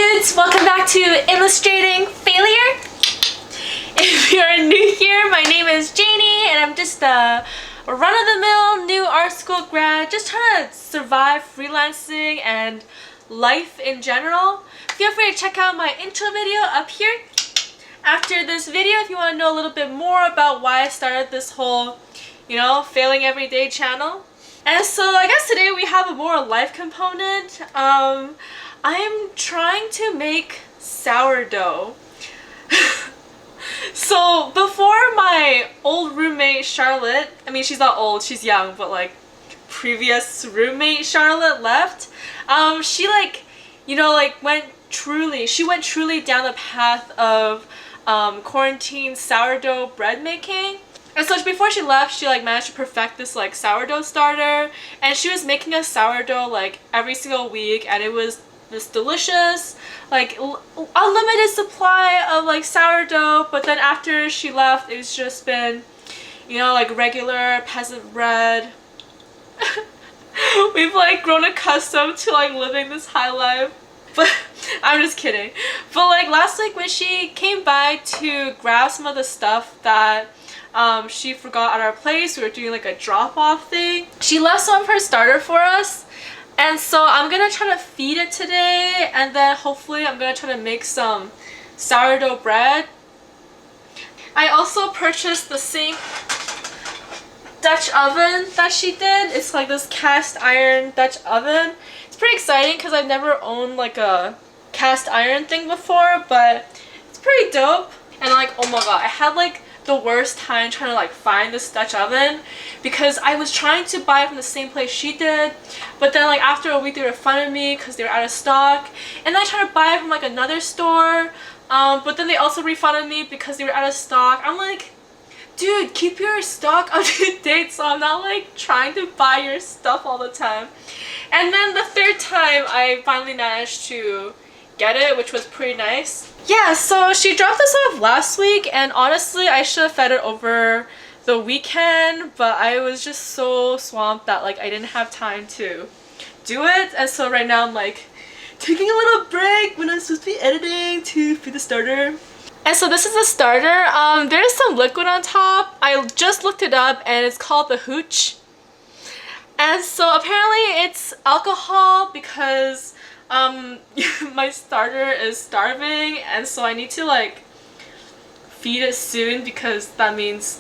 dudes, welcome back to Illustrating Failure. If you're new here, my name is Janie and I'm just a run-of-the-mill new art school grad just trying to survive freelancing and life in general. Feel free to check out my intro video up here after this video if you want to know a little bit more about why I started this whole, failing everyday channel. And so I guess today we have a more life component. I'm trying to make sourdough. So before my old roommate Charlotte, I mean she's not old, she's young, but like previous roommate Charlotte left, she went truly down the path of quarantine sourdough bread making. And so before she left, she managed to perfect this sourdough starter, and she was making a sourdough every single week, and it was this delicious unlimited supply of sourdough. But then after she left, it's just been regular peasant bread. We've grown accustomed to living this high life. But I'm just kidding. But last week when she came by to grab some of the stuff that she forgot at our place, we were doing a drop-off thing, she left some of her starter for us. And so I'm gonna try to feed it today, and then hopefully I'm gonna try to make some sourdough bread. I also purchased the same Dutch oven that she did. It's this cast iron Dutch oven. It's pretty exciting because I've never owned a cast iron thing before, but it's pretty dope. And oh my god, I had the worst time trying to find this Dutch oven because I was trying to buy it from the same place she did, but then after a week they refunded me because they were out of stock, and then I tried to buy it from another store, but then they also refunded me because they were out of stock. I'm like, dude, keep your stock up to date so I'm not trying to buy your stuff all the time. And then the third time I finally managed to get it, which was pretty nice. Yeah, so she dropped this off last week, and honestly I should have fed it over the weekend, but I was just so swamped that I didn't have time to do it. And so right now I'm taking a little break when I'm supposed to be editing to feed the starter. And so this is the starter. There's some liquid on top. I just looked it up and it's called the hooch. And so apparently it's alcohol because my starter is starving, and so I need to feed it soon because that means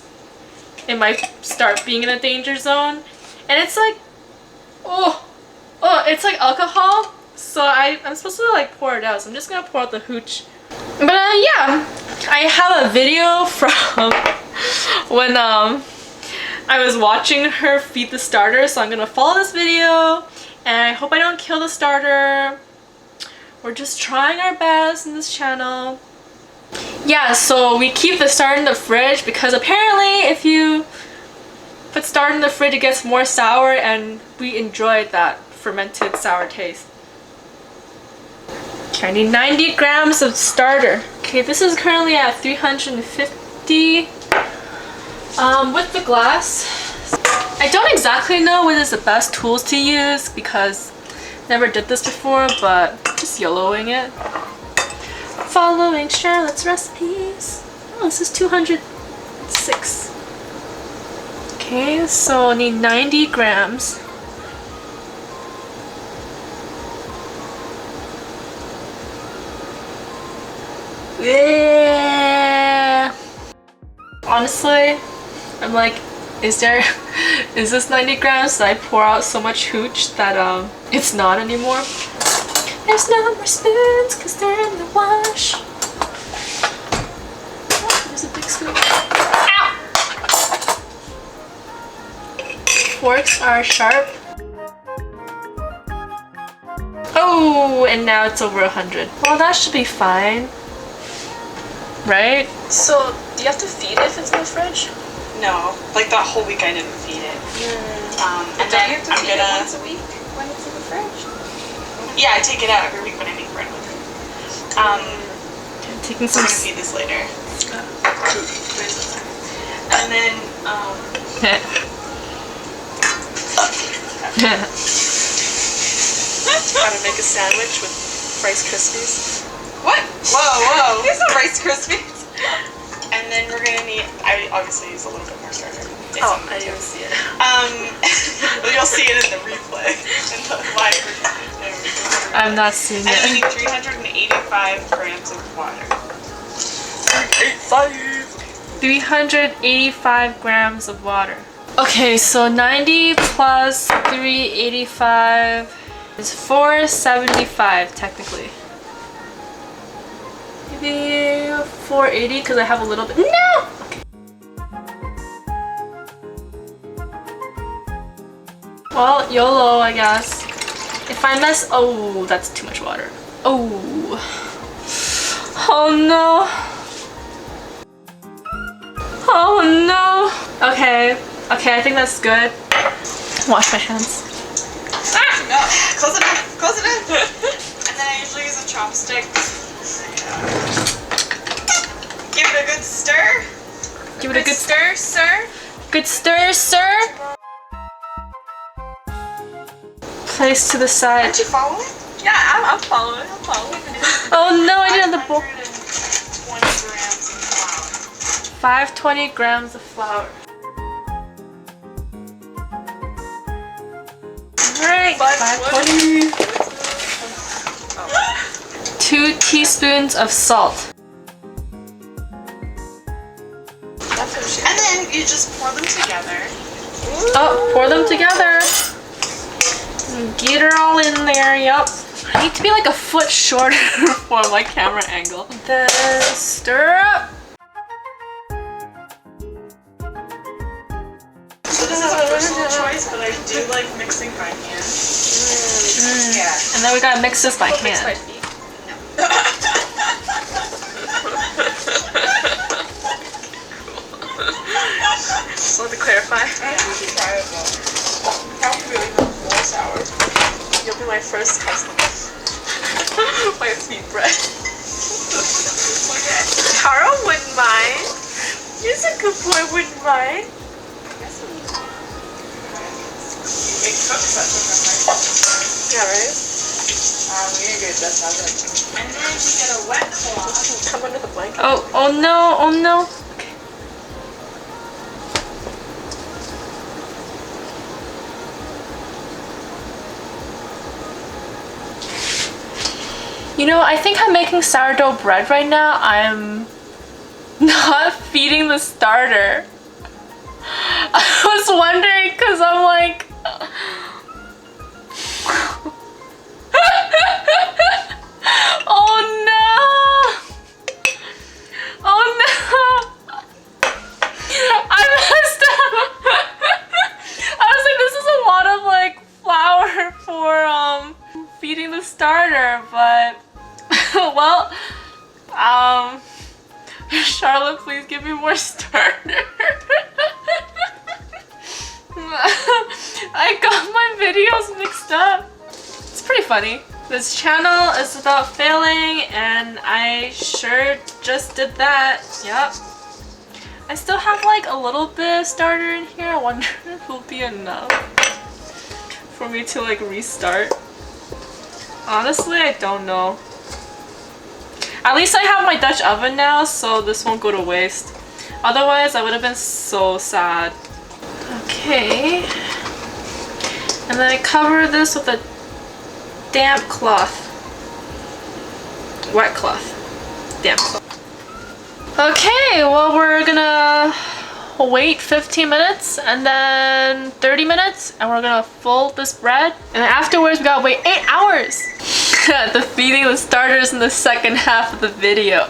it might start being in a danger zone. And it's it's alcohol, so I'm supposed to pour it out, so I'm just gonna pour out the hooch. But yeah, I have a video from when I was watching her feed the starter, so I'm gonna follow this video. And I hope I don't kill the starter. We're just trying our best in this channel. Yeah, so we keep the starter in the fridge because apparently if you put starter in the fridge it gets more sour, and we enjoy that fermented sour taste. Okay, I need 90 grams of starter. Okay, this is currently at 350 with the glass. I don't exactly know what is the best tools to use because never did this before, but just YOLOing it. Following Charlotte's recipes. Oh, this is 206. Okay, so I need 90 grams. Yeah. Honestly, I'm is this 90 grams? Did I pour out so much hooch that it's not anymore? There's no more spoons because they're in the wash. Oh, there's a big spoon. Ow! Forks are sharp. Oh, and now it's over 100. Well, that should be fine. Right? So, do you have to feed it if it's in the fridge? No, that whole week I didn't feed it. And then you have to feed it once a week when it's in the fridge? Yeah, I take it out every week when I make bread with it. I'm taking some. I'm gonna feed this later. And then how to make a sandwich with Rice Krispies. What? Whoa. Here's some Rice Krispies. And then we're gonna need, I obviously use a little bit more starter. Oh, I didn't even see it. You'll see it in the replay. In the live version. I'm not seeing And we it. need 385 grams of water. 385 grams of water. Okay, so 90 plus 385 is 475 technically. Maybe 480 because I have a little bit. No! Okay. Well, YOLO, I guess. If I mess, oh, that's too much water. Oh. Oh no. Oh no. Okay, I think that's good. Wash my hands. Ah! No, close enough. And then I usually use a chopstick. Give it a good stir. Give it a good stir, sir. Good stir, sir. Place to the side. Aren't you following? Yeah, I'm following. Oh no, I didn't have the bowl. 520 grams of flour. 520 grams of flour. Alright, 520. 2 teaspoons of salt. And then you just pour them together. Oh, pour them together. Get her all in there, yup. I need to be like a foot shorter for my camera angle. Then stir up. So this is a personal choice, but I do like mixing by hand. Yeah. And then we gotta mix this by hand. Just want to clarify. You'll be my first customer. My feet bread. Tara wouldn't mind. You're a good boy, wouldn't mind. It cooks at different Yeah, right? And then you get a wet cloth. Come under the blanket. Oh no, oh no. Okay. You know, I think I'm making sourdough bread right now. I'm not feeding the starter. I was wondering because I'm like... Oh no! Oh no! I messed up! I was like, this is a lot of like flour for feeding the starter, but well, Charlotte, please give me more starter. I got my videos mixed up. It's pretty funny. This channel is about failing, and I sure just did that. Yep. I still have like a little bit of starter in here. I wonder if it'll be enough for me to like restart. Honestly, I don't know. At least I have my Dutch oven now, so this won't go to waste. Otherwise, I would have been so sad. Okay. And then I cover this with a damp cloth. Wet cloth. Damp cloth. Okay, well we're gonna wait 15 minutes and then 30 minutes and we're gonna fold this bread. And then afterwards we gotta wait 8 hours. The feeding the starters in the second half of the video.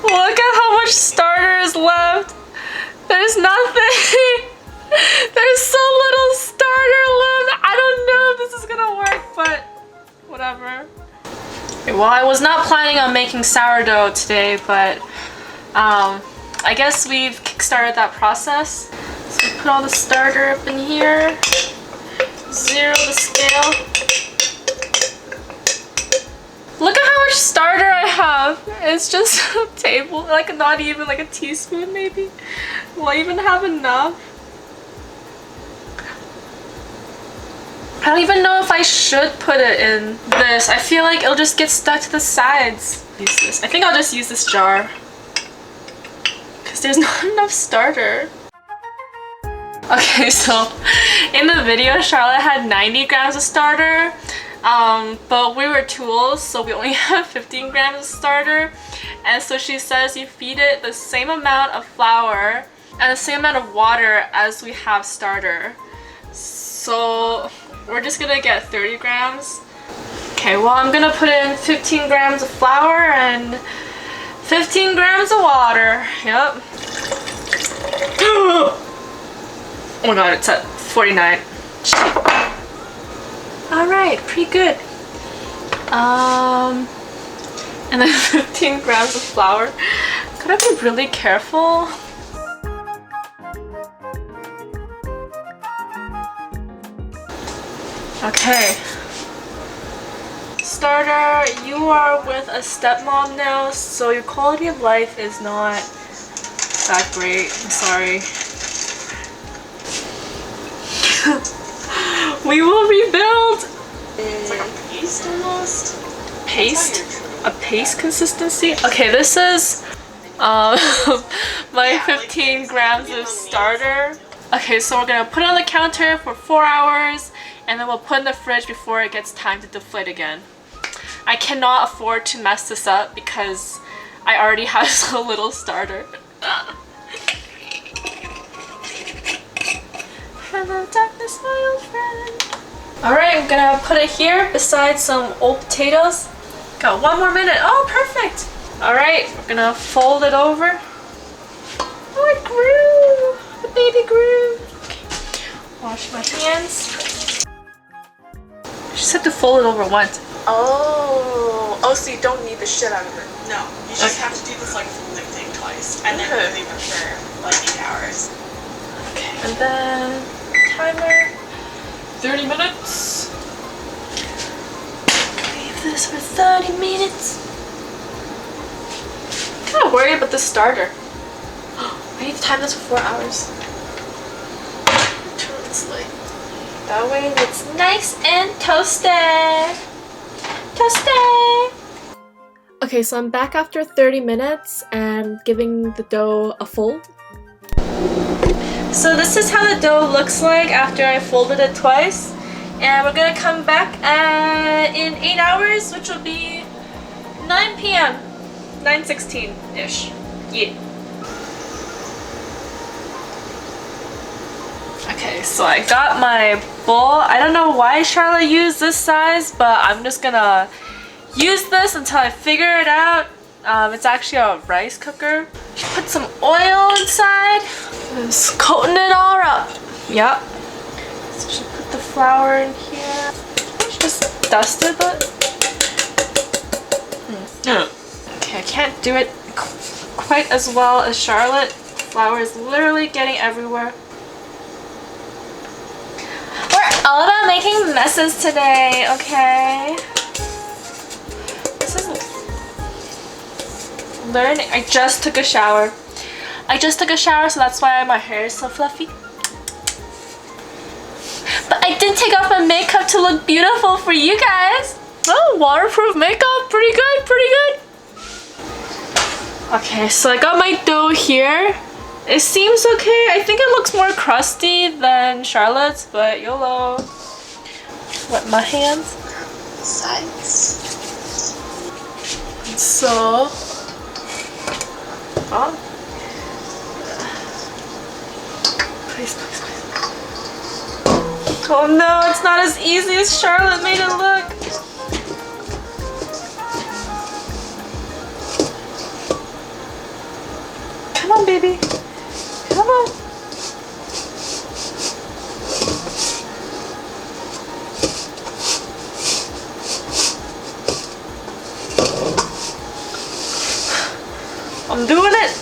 Look at how much starter is left. There's nothing. There's so little starter left. I don't know if this is gonna work, but whatever. Okay, well, I was not planning on making sourdough today, but I guess we've kickstarted that process. So we put all the starter up in here. Zero the scale. Look at how much starter I have. It's just a table, like not even like a teaspoon maybe. Will I even have enough? I don't even know if I should put it in this. I feel like it'll just get stuck to the sides. Use this. I think I'll just use this jar because there's not enough starter. Okay, so in the video, Charlotte had 90 grams of starter, but we were tools, so we only have 15 grams of starter. And so she says you feed it the same amount of flour and the same amount of water as we have starter. So we're just gonna get 30 grams. Okay, well I'm gonna put in 15 grams of flour and 15 grams of water. Yep. Oh my god, it's at 49. Alright, pretty good. And then 15 grams of flour. Could I be really careful? Okay. Starter, you are with a stepmom now, so your quality of life is not that great. I'm sorry. We will rebuild! It's like a paste almost. Paste? A paste consistency? Okay, this is my 15 grams of starter. Okay, so we're gonna put it on the counter for 4 hours and then we'll put it in the fridge before it gets time to deflate again. I cannot afford to mess this up because I already have so little starter. Hello darkness, my old friend. Alright, I'm gonna put it here beside some old potatoes. Got 1 more minute. Oh, perfect! Alright, we're gonna fold it over. Oh, it grew! The baby grew! Okay. Wash my hands. I just have to fold it over once. Oh, so you don't need the shit out of it. No, you just have to do this like flipping thing twice, and then leave it for like 8 hours. Okay, and then timer 30 minutes. Leave this for 30 minutes. I'm kind of worried about the starter. I need to time this for 4 hours. Turn this light. That way it's nice and toasted. Toasted! Okay, so I'm back after 30 minutes and giving the dough a fold. So this is how the dough looks like after I folded it twice. And we're gonna come back in 8 hours, which will be 9 p.m. 9:16-ish. Yeah. Okay, so I got my bowl. I don't know why Charlotte used this size, but I'm just gonna use this until I figure it out. It's actually a rice cooker. Put some oil inside. Just coating it all up. Yep. So should put the flour in here. Just dust it, but. Okay, I can't do it quite as well as Charlotte. Flour is literally getting everywhere. We're all about making messes today, okay? This isn't learning. I just took a shower. So that's why my hair is so fluffy. But I did take off my makeup to look beautiful for you guys. Oh, waterproof makeup. Pretty good, pretty good. Okay, so I got my dough here. It seems okay. I think it looks more crusty than Charlotte's, but YOLO. Wet my hands. Sides. So, please. Oh no, it's not as easy as Charlotte made it look. Come on, baby. Come on. I'm doing it.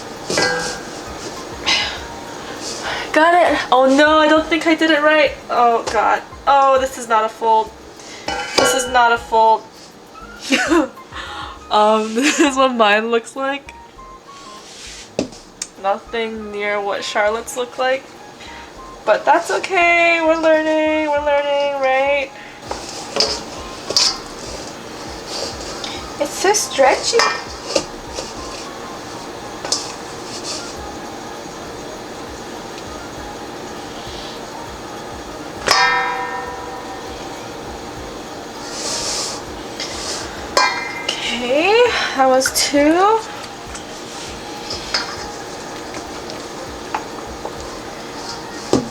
Got it. Oh no, I don't think I did it right. Oh god. Oh, this is not a fold. This is not a fold. This is what mine looks like. Nothing near what Charlotte's look like. But that's okay. We're learning, right? It's so stretchy. Okay, that was 2.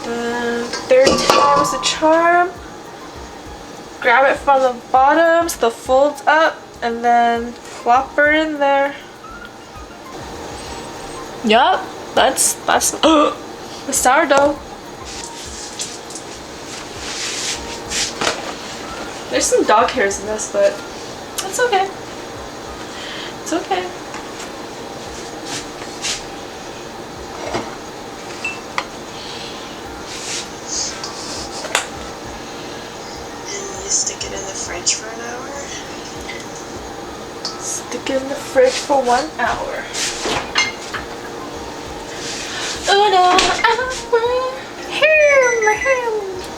The third time was the charm. Grab it from the bottom so the folds up and then plop her in there. Yup, that's the sourdough. There's some dog hairs in this, but it's okay. It's okay. And you stick it in the fridge for an hour? Stick it in the fridge for 1 hour.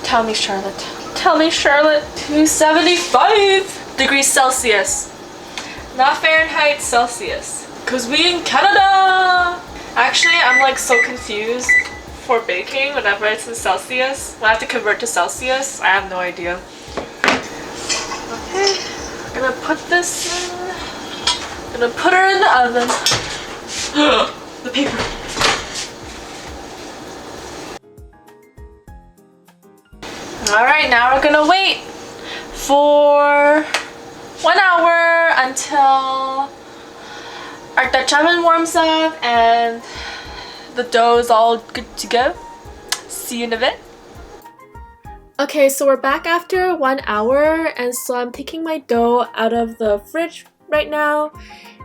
Tell me, Charlotte. Tell me, Charlotte. 275 degrees Celsius. Not Fahrenheit, Celsius. Cause we in Canada! Actually, I'm like so confused for baking whenever it's in Celsius. When I have to convert to Celsius, I have no idea. Okay, I'm gonna put this in. I'm gonna put her in the oven. The paper. Alright, now we're gonna wait for 1 hour until our Dutch oven warms up and the dough is all good to go. See you in a bit. Okay, so we're back after 1 hour, and so I'm taking my dough out of the fridge right now,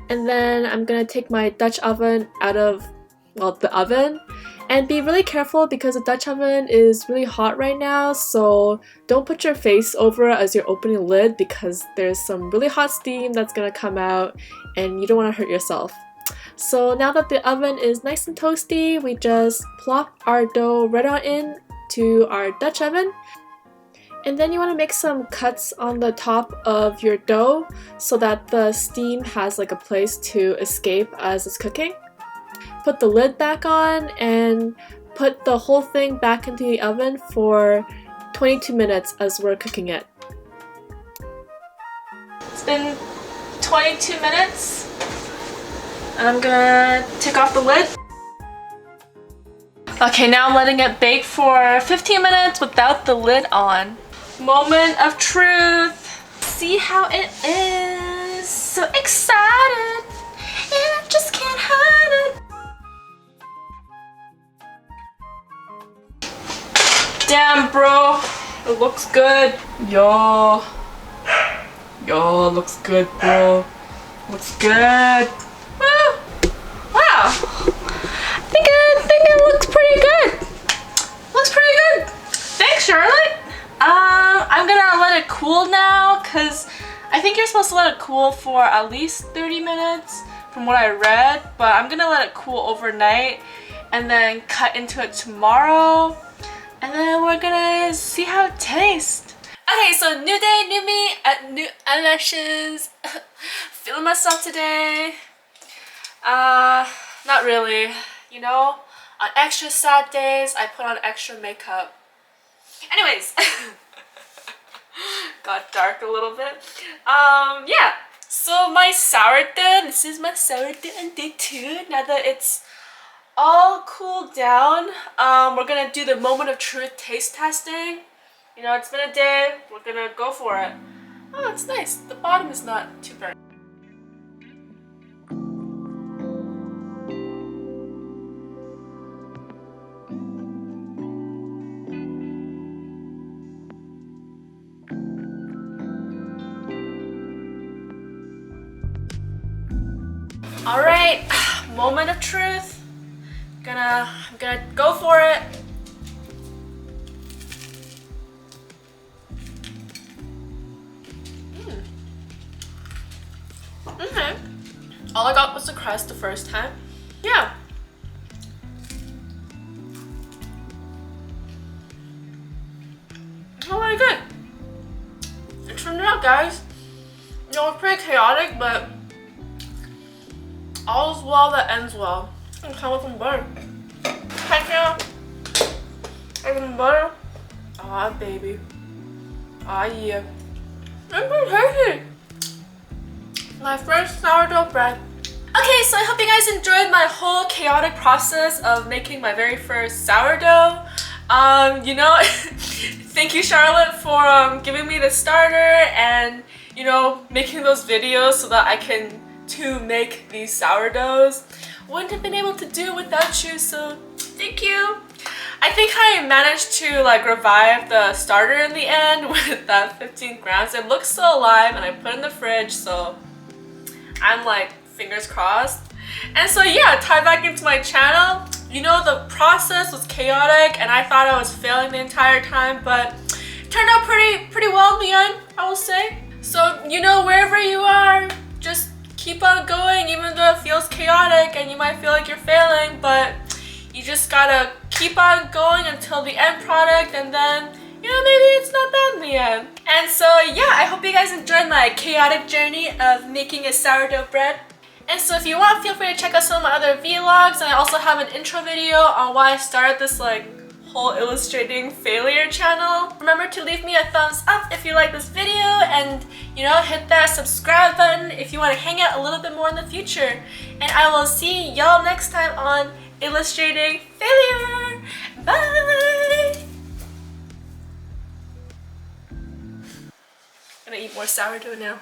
and then I'm gonna take my Dutch oven out of, well, the oven. And be really careful because the Dutch oven is really hot right now, so don't put your face over it as you're opening the lid because there's some really hot steam that's gonna come out and you don't want to hurt yourself. So now that the oven is nice and toasty, we just plop our dough right on in to our Dutch oven. And then you want to make some cuts on the top of your dough so that the steam has like a place to escape as it's cooking. Put the lid back on and put the whole thing back into the oven for 22 minutes as we're cooking it. It's been 22 minutes. I'm gonna take off the lid. Okay, now I'm letting it bake for 15 minutes without the lid on. Moment of truth. See how it is. So excited. And I just can't hide it. Damn, bro. It looks good. Yo, looks good, bro. Looks good. Wow. I think it looks pretty good. Looks pretty good. Thanks, Charlotte. I'm gonna let it cool now because I think you're supposed to let it cool for at least 30 minutes from what I read, but I'm gonna let it cool overnight and then cut into it tomorrow, and then we're gonna see how it tastes. Okay, so new day, new me, new eyelashes. Feeling myself today. Not really. You know, on extra sad days, I put on extra makeup. Anyways, got dark a little bit. Yeah. So my sourdough, this is my sourdough on day 2. Now that it's all cooled down, we're gonna do the moment of truth taste testing. You know, it's been a day, we're gonna go for it. Oh, it's nice. The bottom is not too burnt. Alright, moment of truth. I'm gonna go for it. Okay. All I got was the crust the first time. Yeah. guys. You know, it's pretty chaotic, but all's well that ends well. And come with some butter. Thank you. And some butter. Aw, baby. Aw, yeah. It's pretty tasty. My first sourdough bread. Okay, so I hope you guys enjoyed my whole chaotic process of making my very first sourdough. You know, thank you, Charlotte, for giving me the starter and, you know, making those videos so that I can make these sourdoughs. Wouldn't have been able to do it without you, so thank you. I think I managed to like revive the starter in the end with that 15 grams. It looks still alive and I put it in the fridge, so I'm like fingers crossed. And so yeah, tie back into my channel. You know, the process was chaotic and I thought I was failing the entire time, but it turned out pretty well in the end, I will say. So, you know, wherever you are, just keep on going even though it feels chaotic and you might feel like you're failing, but you just gotta keep on going until the end product, and then, you know, maybe it's not bad in the end. And so yeah, I hope you guys enjoyed my chaotic journey of making a sourdough bread. And so if you want, feel free to check out some of my other vlogs, and I also have an intro video on why I started this like whole illustrating failure channel. Remember to leave me a thumbs up if you like this video, and you know, hit that subscribe button if you want to hang out a little bit more in the future. And I will see y'all next time on Illustrating Failure. Bye! I'm gonna eat more sourdough now.